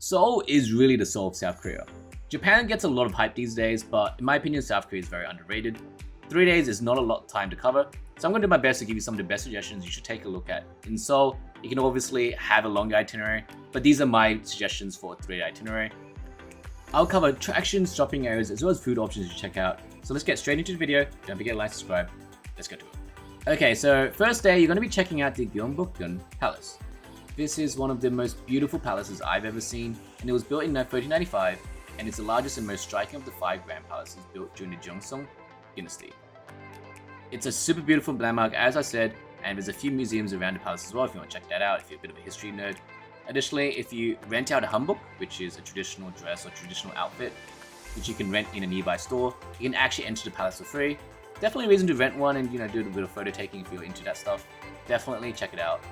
Seoul is really the soul of South Korea. Japan gets a lot of hype these days, but in my opinion, South Korea is very underrated. 3 days is not a lot of time to cover, so I'm going to do my best to give you some of the best suggestions you should take a look at. In Seoul, you can obviously have a longer itinerary, but these are my suggestions for a 3-day itinerary. I'll cover attractions, shopping areas, as well as food options to check out. So let's get straight into the video. Don't forget to like, subscribe. Let's get to it. Okay, so first day, you're going to be checking out the Gyeongbokgung Palace. This is one of the most beautiful palaces I've ever seen, and it was built in 1395, and it's the largest and most striking of the 5 grand palaces built during the Ginseng dynasty. It's a super beautiful landmark, as I said, and there's a few museums around the palace as well if you want to check that out if you're a bit of a history nerd. Additionally, if you rent out a hanbok, which is a traditional dress or traditional outfit, which you can rent in a nearby store, you can actually enter the palace for free. Definitely a reason to rent one and do a bit of photo taking if you're into that stuff. Definitely check it out.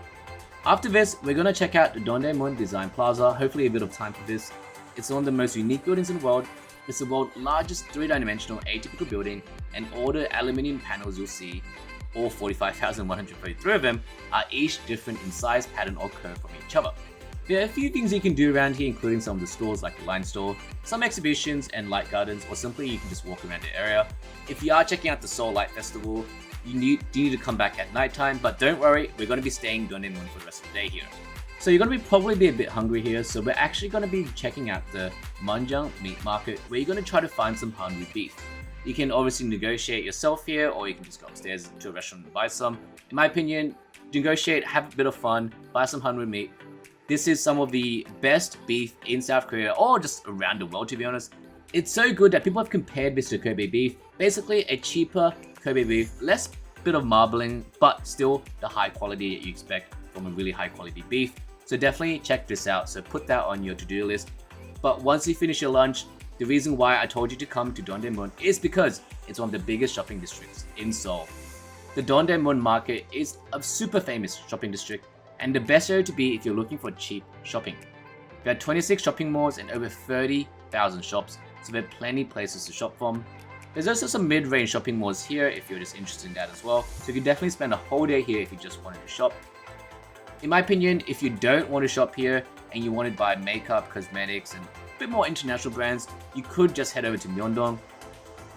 After this, we're going to check out the Daewon Design Plaza, hopefully a bit of time for this. It's one of the most unique buildings in the world. It's the world's largest 3-dimensional atypical building, and all the aluminium panels you'll see, all 45,133 of them, are each different in size, pattern, or curve from each other. There are a few things you can do around here, including some of the stores like the Line Store, some exhibitions and light gardens, or simply you can just walk around the area. If you are checking out the Seoul Light Festival, you need to come back at nighttime, but don't worry, we're going to be staying in Daewon for the rest of the day here. So you're going to probably be a bit hungry here, so we're actually going to be checking out the Manjong meat market, where you're going to try to find some Hanwoo beef. You can obviously negotiate yourself here, or you can just go upstairs to a restaurant and buy some. In my opinion, negotiate, have a bit of fun, buy some Hanwoo meat. This is some of the best beef in South Korea, or just around the world to be honest. It's so good that people have compared this to Kobe beef. Basically a cheaper Kobe beef, less bit of marbling, but still the high quality that you expect from a really high quality beef. So definitely check this out, so put that on your to-do list. But once you finish your lunch, the reason why I told you to come to Daewon is because it's one of the biggest shopping districts in Seoul. The Daewon market is a super famous shopping district, and the best area to be if you're looking for cheap shopping. There are 26 shopping malls and over 30,000 shops, so there are plenty of places to shop from. There's also some mid-range shopping malls here if you're just interested in that as well, so you can definitely spend a whole day here if you just wanted to shop. In my opinion, if you don't want to shop here and you want to buy makeup, cosmetics, and a bit more international brands, you could just head over to Myeongdong.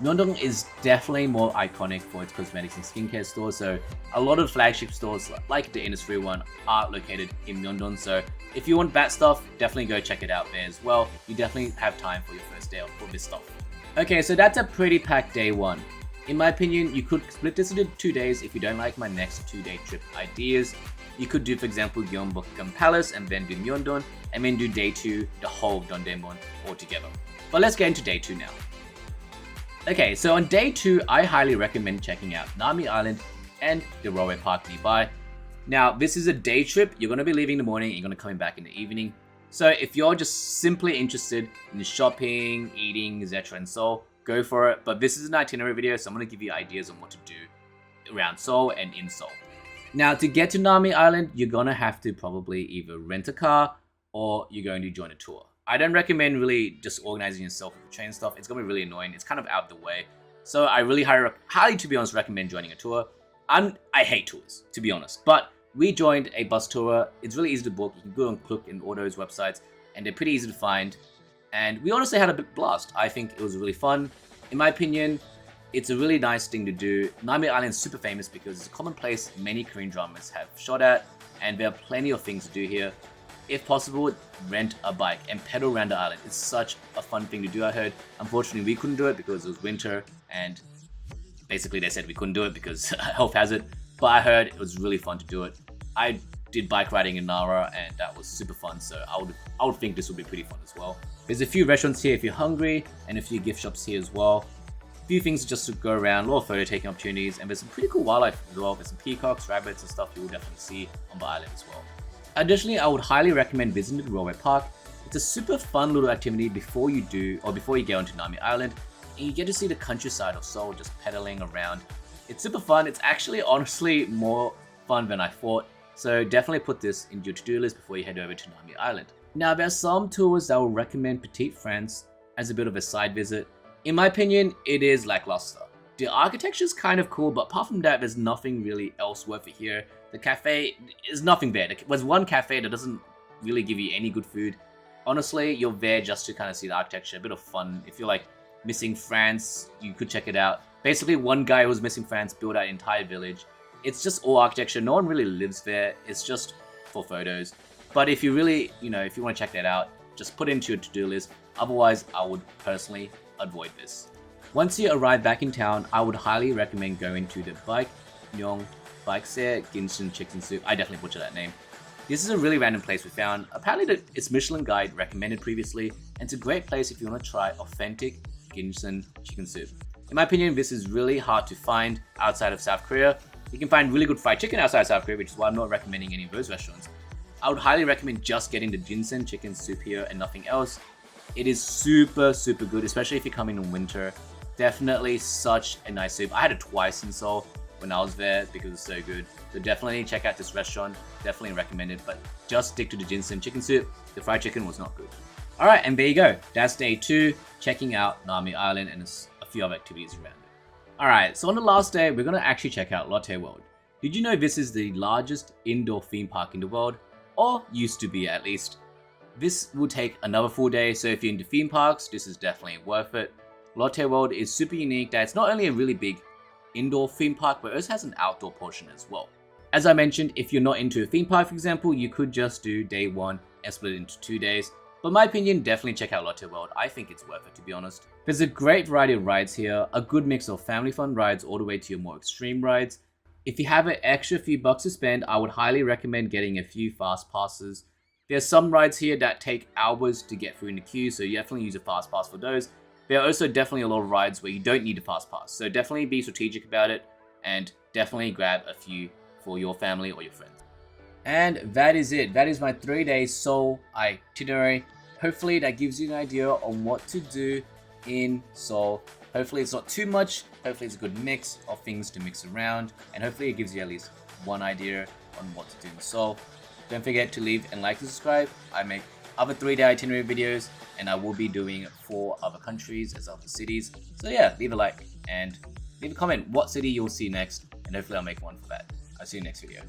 Myeongdong is definitely more iconic for its cosmetics and skincare stores, so a lot of flagship stores like the Innisfree one are located in Myeongdong, so if you want that stuff, definitely go check it out there as well. You definitely have time for your first day for this stuff. Okay, so that's a pretty packed day 1. In my opinion, you could split this into 2 days if you don't like my next 2-day trip ideas. You could do, for example, Gyeongbokgung Palace and then do Myeongdong, and then do day 2, the whole of Daewon altogether. But let's get into day 2 now. Okay, so on day 2, I highly recommend checking out Nami Island and the railway park nearby. Now, this is a day trip. You're going to be leaving in the morning, you're going to be coming back in the evening. So if you're just simply interested in shopping, eating, etc. in Seoul, go for it. But this is an itinerary video, so I'm going to give you ideas on what to do around Seoul and in Seoul. Now, to get to Nami Island, you're going to have to probably either rent a car or you're going to join a tour. I don't recommend really just organizing yourself with the train stuff. It's going to be really annoying. It's kind of out of the way. So I really highly, to be honest, recommend joining a tour. I hate tours, to be honest. But we joined a bus tour. It's really easy to book. You can go and click in all those websites, and they're pretty easy to find. And we honestly had a big blast. I think it was really fun. In my opinion, it's a really nice thing to do. Nami Island is super famous because it's a common place many Korean dramas have shot at, and there are plenty of things to do here. If possible, rent a bike and pedal around the island. It's such a fun thing to do, I heard. Unfortunately, we couldn't do it because it was winter, and basically they said we couldn't do it because health hazard. But I heard it was really fun to do it. I did bike riding in Nara, and that was super fun, so I would think this would be pretty fun as well. There's a few restaurants here if you're hungry, and a few gift shops here as well. A few things just to go around, a lot of photo taking opportunities, and there's some pretty cool wildlife as well. There's some peacocks, rabbits, and stuff you will definitely see on the island as well. Additionally, I would highly recommend visiting the railway park. It's a super fun little activity before you get onto Nami Island, and you get to see the countryside of Seoul just pedaling around. It's super fun. It's actually honestly more fun than I thought. So definitely put this in your to-do list before you head over to Nami Island. Now, there are some tours that will recommend Petite France as a bit of a side visit. In my opinion, it is lackluster. The architecture is kind of cool, but apart from that, there's nothing really else worth it here. The cafe is nothing there. There's one cafe that doesn't really give you any good food. Honestly, you're there just to kind of see the architecture, a bit of fun. If you're like missing France, you could check it out. Basically, one guy who was missing France built out an entire village. It's just all architecture. No one really lives there. It's just for photos. But if you really, if you want to check that out, just put it into your to-do list. Otherwise, I would personally avoid this. Once you arrive back in town, I would highly recommend going to the Myeongdong Ginseng chicken soup. I definitely butchered that name. This is a really random place we found. Apparently it's Michelin Guide recommended previously, and it's a great place if you want to try authentic Ginseng chicken soup. In my opinion, this is really hard to find outside of South Korea. You can find really good fried chicken outside South Korea, which is why I'm not recommending any of those restaurants. I would highly recommend just getting the ginseng chicken soup here and nothing else. It is super good, especially if you're coming in winter. Definitely such a nice soup. I had it twice in Seoul when I was there because it's so good. So definitely check out this restaurant. Definitely recommend it, but just stick to the ginseng chicken soup. The fried chicken was not good. Alright, and there you go. That's day 2, checking out Nami Island and a few other activities around it. Alright, so on the last day, we're going to actually check out Lotte World. Did you know this is the largest indoor theme park in the world? Or used to be at least. This will take another full day, so if you're into theme parks, this is definitely worth it. Lotte World is super unique that it's not only a really big indoor theme park, but it also has an outdoor portion as well. As I mentioned, if you're not into a theme park, for example, you could just do day 1 and split it into 2 days. But in my opinion, definitely check out Lotte World. I think it's worth it, to be honest. There's a great variety of rides here, a good mix of family fun rides all the way to your more extreme rides. If you have an extra few bucks to spend, I would highly recommend getting a few fast passes. There's some rides here that take hours to get through in the queue, so you definitely use a fast pass for those. There are also definitely a lot of rides where you don't need a fast pass, so definitely be strategic about it and definitely grab a few for your family or your friends. And that is it. That is my 3-day Seoul itinerary. Hopefully that gives you an idea on what to do in Seoul. Hopefully it's not too much. Hopefully it's a good mix of things to mix around. And hopefully it gives you at least one idea on what to do in Seoul. Don't forget to leave and like and subscribe. I make other 3-day itinerary videos and I will be doing 4 other countries as other cities. So yeah, leave a like and leave a comment what city you'll see next, and hopefully I'll make one for that. I'll see you next video.